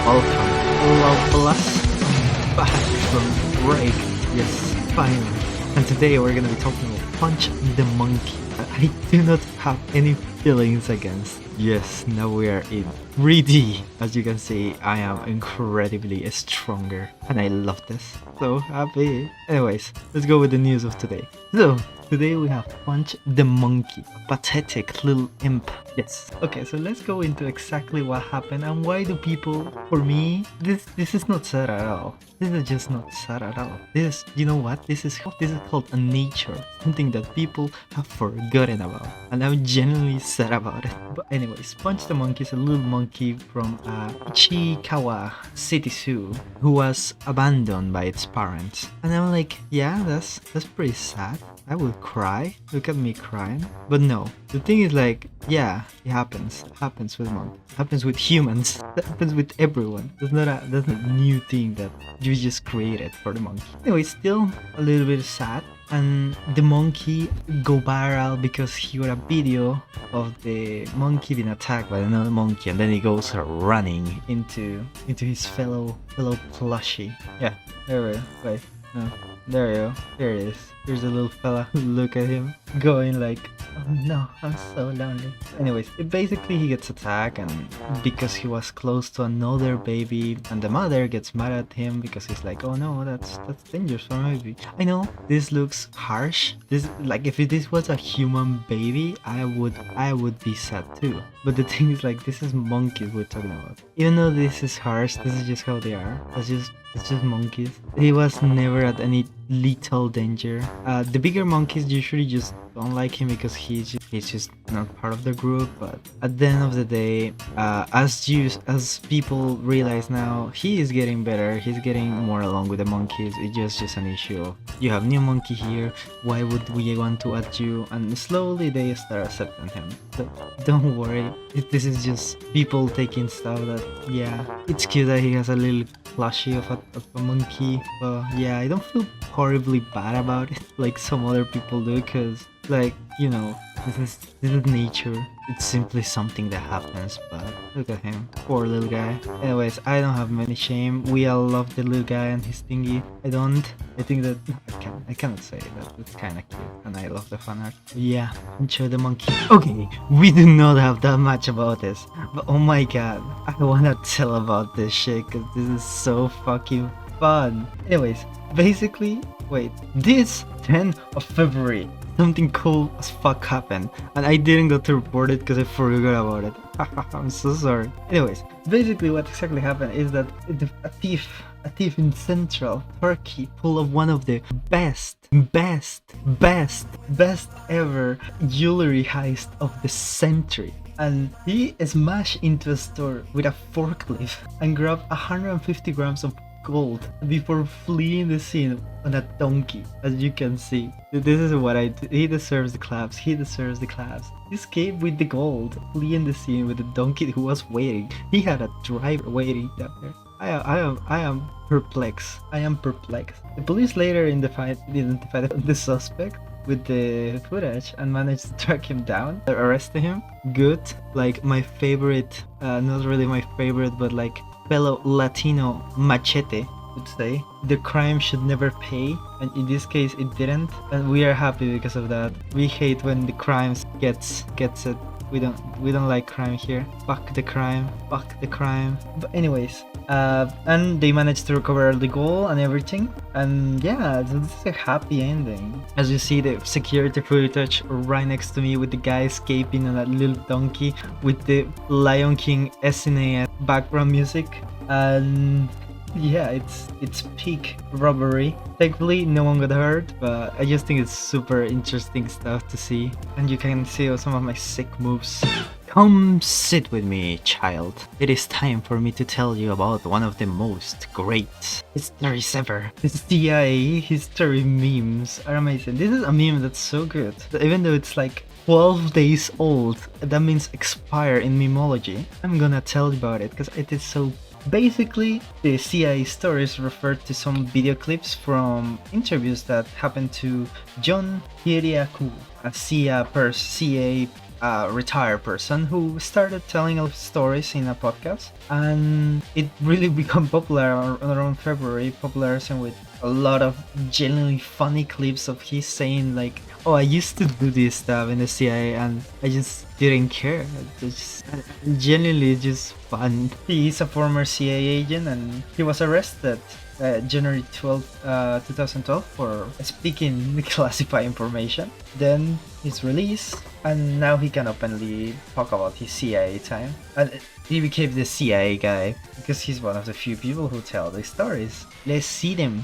welcome, love plus back from break. Yes, finally. And today we're gonna be talking about Punch the Monkey. I do not have any feelings against. Yes, now we are in 3D. As you can see, I am incredibly stronger, and I love this. So happy. Anyways, let's go with the news of today. So today we have Punch the Monkey, a pathetic little imp. Yes. Okay, so let's go into exactly what happened and why do people, for me, this is not sad at all. This is just not sad at all. This, you know what? This is called a nature, something that people have forgotten about, and I'm genuinely sad about it. But anyways, Punch the Monkey is a little monkey from Ichikawa City Zoo who was abandoned by its parents, and I'm like, yeah, that's pretty sad. I will cry. Look at me crying. But no, the thing is like, yeah, it happens. It happens with monkeys. It happens with humans. It happens with everyone. That's not a new thing that you just created for the monkey. Anyway, still a little bit sad. And the monkey go viral because he got a video of the monkey being attacked by another monkey, and then he goes running into his fellow plushie. Yeah, there we go. Wait, no. There you go. There it is. There's a little fella. Look at him going like, oh no, I'm so lonely. Anyways, basically he gets attacked, and because he was close to another baby, and the mother gets mad at him because he's like, oh no, that's dangerous for my baby. I know this looks harsh. This, like, if this was a human baby, I would be sad too. But the thing is, like, this is monkeys we're talking about. Even though this is harsh, this is just how they are. It's just monkeys. He was never at any lethal danger. The bigger monkeys usually just don't like him because he's just not part of the group. But at the end of the day, as people realize now, he is getting better. He's getting more along with the monkeys. It's just an issue of, you have new monkey here, why would we want to add you? And slowly they start accepting him. So don't worry, this is just people taking stuff that, yeah, it's cute that he has a little plushie of a monkey. But yeah, I don't feel horribly bad about it like some other people do, because, like, you know, this is nature. It's simply something that happens. But look at him, poor little guy. Anyways, I don't have many shame. We all love the little guy and his thingy. I think that I cannot say that. It's kind of cute, and I love the fan art. But yeah, enjoy the monkey. Okay, we do not have that much about this, but oh my god, I wanna tell about this shit because this is so fucking fun. Anyways, basically, wait, this 10th of February, something cool as fuck happened, and I didn't go to report it because I forgot about it. I'm so sorry. Anyways, basically what exactly happened is that a thief in central Turkey pulled off one of the best ever jewelry heist of the century. And he smashed into a store with a forklift and grabbed 150 grams of gold before fleeing the scene on a donkey. As you can see, this is what he deserves the claps. He escaped with the gold, fleeing the scene with the donkey who was waiting. He had a driver waiting down there. I am perplexed. The police later identified the suspect with the footage and managed to track him down, arrested him. Good. Like, my favorite, not really my favorite, but like fellow Latino machete would say, the crime should never pay, and in this case it didn't, and we are happy because of that. We hate when the crime gets it. We don't like crime here. Fuck the crime. But anyways, and they managed to recover the gold and everything, and yeah, this is a happy ending. As you see the security footage right next to me with the guy escaping on that little donkey with the Lion King SNA background music, and yeah, it's peak robbery. Thankfully no one got hurt, but I just think it's super interesting stuff to see, and you can see some of my sick moves. Come sit with me, child. It is time for me to tell you about one of the most great histories ever. The CIA history memes are amazing. This is a meme that's so good, even though it's like 12 days old, that means expire in memology. I'm gonna tell you about it because it is so. Basically, the CIA stories refer to some video clips from interviews that happened to John Kiriakou, a CIA a retired person who started telling a lot of stories in a podcast, and it really became popular around February, popularizing with a lot of genuinely funny clips of his saying like, oh, I used to do this stuff in the CIA and I just didn't care. It's just genuinely just fun. He is a former CIA agent and he was arrested January 12th, 2012 for speaking classified information. Then he's released and now he can openly talk about his CIA time. And he became the CIA guy because he's one of the few people who tell the stories. Let's see them.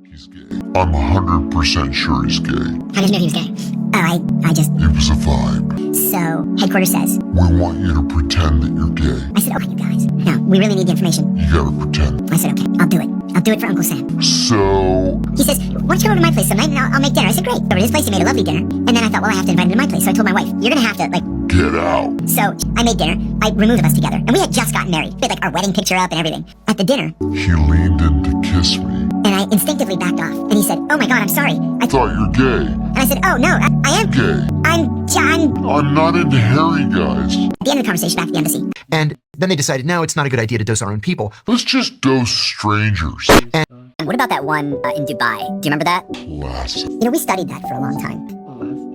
He's gay. I'm 100% sure he's gay. How did you know he was gay? Oh, I just... It was a vibe. So, headquarters says... We want you to pretend that you're gay. I said, okay, you guys. No, we really need the information. You gotta pretend. I said, okay, I'll do it. I'll do it for Uncle Sam. So... He says, why don't you come over to my place some night and I'll make dinner. I said, great. Over to his place, he made a lovely dinner. And then I thought, well, I have to invite him to my place. So I told my wife, you're gonna have to, like... Get out. So, I made dinner. I removed us together. And we had just gotten married. We had, like, our wedding picture up and everything. At the dinner... He leaned in to kiss me. And I instinctively backed off. And he said, oh my God, I'm sorry. I thought you're gay. And I said, oh no, I am... Gay. I'm not into hairy guys. At the end of the conversation back at the embassy. And then they decided, no, it's not a good idea to dose our own people. Let's just dose strangers. And what about that one in Dubai? Do you remember that? Classic. You know, we studied that for a long time.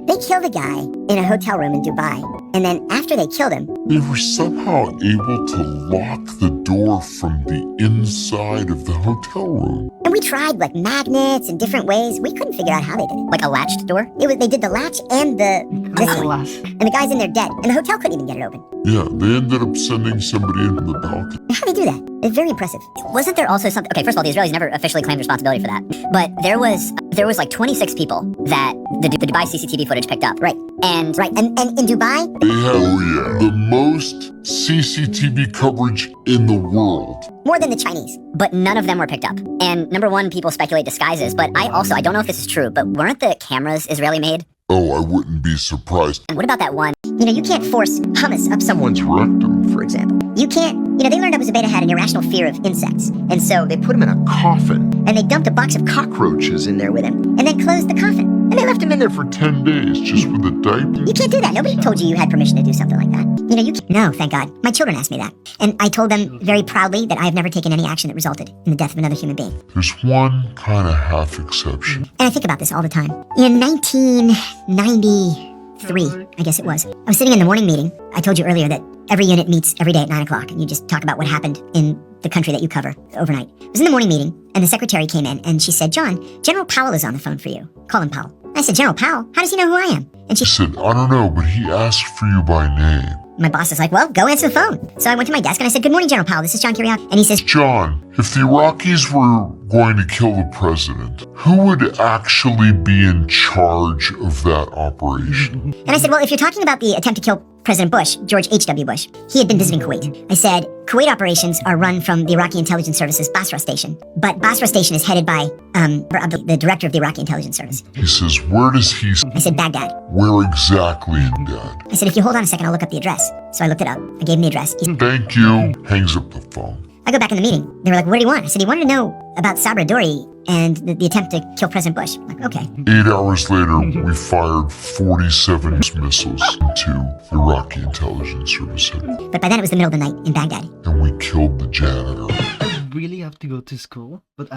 They killed a guy in a hotel room in Dubai. And then after they killed him... They were somehow able to lock the door from the inside of the hotel room. And we tried, like, magnets and different ways. We couldn't figure out how they did it. Like a latched door? They did the latch and and the guy's in there dead. And the hotel couldn't even get it open. Yeah, they ended up sending somebody into the balcony. How do they do that? It's very impressive. Wasn't there also something... Okay, first of all, the Israelis never officially claimed responsibility for that. But there was like 26 people that the Dubai CCTV footage picked up. Right. And in Dubai... They had, the most CCTV coverage in the world. More than the Chinese. But none of them were picked up. And number one, people speculate disguises. But I don't know if this is true, but weren't the cameras Israeli made? Oh, I wouldn't be surprised. And what about that one? You know, you can't force hummus up someone's Rectum, for example. You can't, they learned Abu Zubaydah had an irrational fear of insects. And so They put him in a coffin, and they dumped a box of cockroaches in there with him. and then closed the coffin. And they left him in there for 10 days just with a diaper. You can't do that. Nobody told you had permission to do something like that. You know, you can't. No, thank God. My children asked me that. And I told them very proudly that I have never taken any action that resulted in the death of another human being. There's one kind of half exception. And I think about this all the time. In 1993, I guess it was, I was sitting in the morning meeting. I told you earlier that every unit meets every day at 9 o'clock, and you just talk about what happened in the country that you cover overnight. I was in the morning meeting, and the secretary came in, and she said, John, General Powell is on the phone for you. Call him Powell. I said, General Powell? How does he know who I am? And she I said, I don't know, but he asked for you by name. My boss is like, well, go answer the phone. So I went to my desk and I said, good morning, General Powell. This is John Kiriak. And he says, John, if the Iraqis were going to kill the president, who would actually be in charge of that operation? and I said, well, if you're talking about the attempt to kill President Bush, George H.W. Bush, he had been visiting Kuwait. I said, Kuwait operations are run from the Iraqi Intelligence Service's Basra station. But Basra station is headed by the director of the Iraqi Intelligence Service. He says, where does he... I said, Baghdad. Where exactly in Baghdad? I said, if you hold on a second, I'll look up the address. So I looked it up. I gave him the address. Thank you. Hangs up the phone. I go back in the meeting. They were like, what do you want? I said, he wanted to know about Sabra Dori and the attempt to kill President Bush. I'm like, okay. 8 hours later, we fired 47 missiles into the Iraqi Intelligence Service headquarters. But by then it was the middle of the night in Baghdad. And we killed the janitor. I really have to go to school, but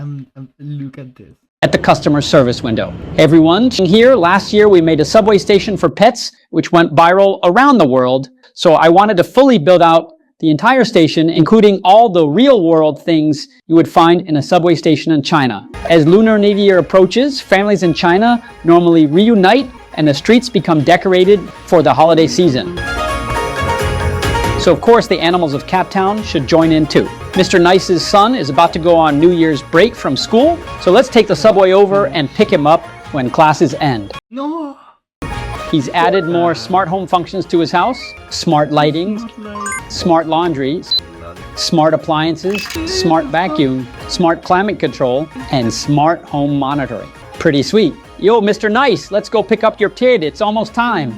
look at this. At the customer service window. Everyone, here last year we made a subway station for pets, which went viral around the world. So I wanted to fully build out the entire station, including all the real-world things you would find in a subway station in China. As Lunar New Year approaches, families in China normally reunite and the streets become decorated for the holiday season. So of course the animals of Captown should join in too. Mr. Nice's son is about to go on New Year's break from school, so let's take the subway over and pick him up when classes end. No! He's added more smart home functions to his house: smart lighting, smart laundry, smart appliances, smart vacuum, smart climate control, and smart home monitoring. Pretty sweet. Yo, Mr. Nice, let's go pick up your kid. It's almost time.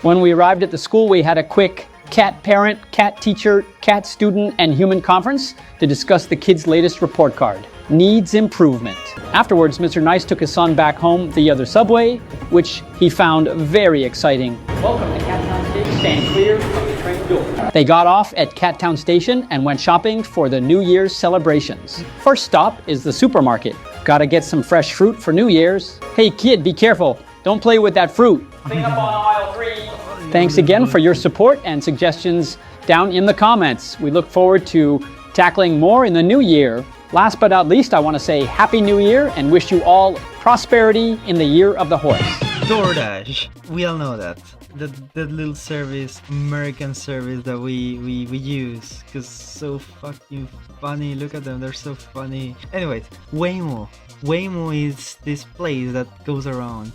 When we arrived at the school, we had a quick cat parent, cat teacher, cat student, and human conference to discuss the kid's latest report card. needs improvement. Afterwards, Mr. Nice took his son back home the other subway, which he found very exciting. Welcome to Cattown Station. Stand clear from the train door. They got off at Cattown Station and went shopping for the New Year's celebrations. First stop is the supermarket. Gotta get some fresh fruit for New Year's. Hey kid, be careful. Don't play with that fruit. Clean up on aisle 3. Thanks again for your support and suggestions down in the comments. We look forward to tackling more in the new year. Last but not least, I want to say Happy New Year and wish you all prosperity in the year of the horse. DoorDash, we all know that. That little service, American service that we use, because so fucking funny. Look at them, they're so funny. Anyways, Waymo is this place that goes around.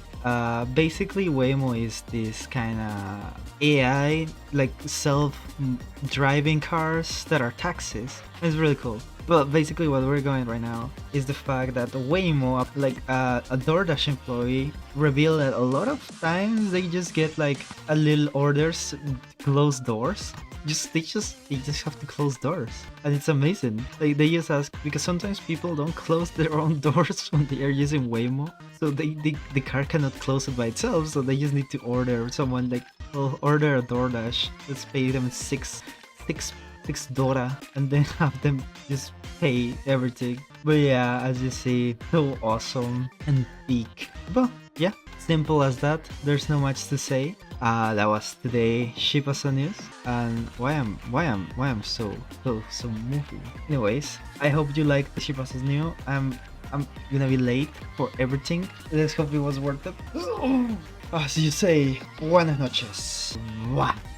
Basically Waymo is this kind of AI, like self-driving cars that are taxis. It's really cool. Well, basically what we're going right now is the fact that Waymo, like a DoorDash employee, revealed that a lot of times they just get like a little orders, close doors. They just have to close doors, and it's amazing. They just ask, because sometimes people don't close their own doors when they are using Waymo, so the car cannot close it by itself, so they just need to order someone, like, well, order a DoorDash. Let's pay them six Dora, and then have them just pay everything. But yeah, as you see, so awesome and big. But yeah, simple as that. There's no much to say. That was today Shibasa news, and why I'm so moving. Anyways, I hope you liked the Shibasa's news. I'm gonna be late for everything. Let's hope it was worth it. As you say, buenas noches.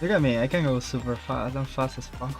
Look at me, I can go super fast. I'm fast as fuck.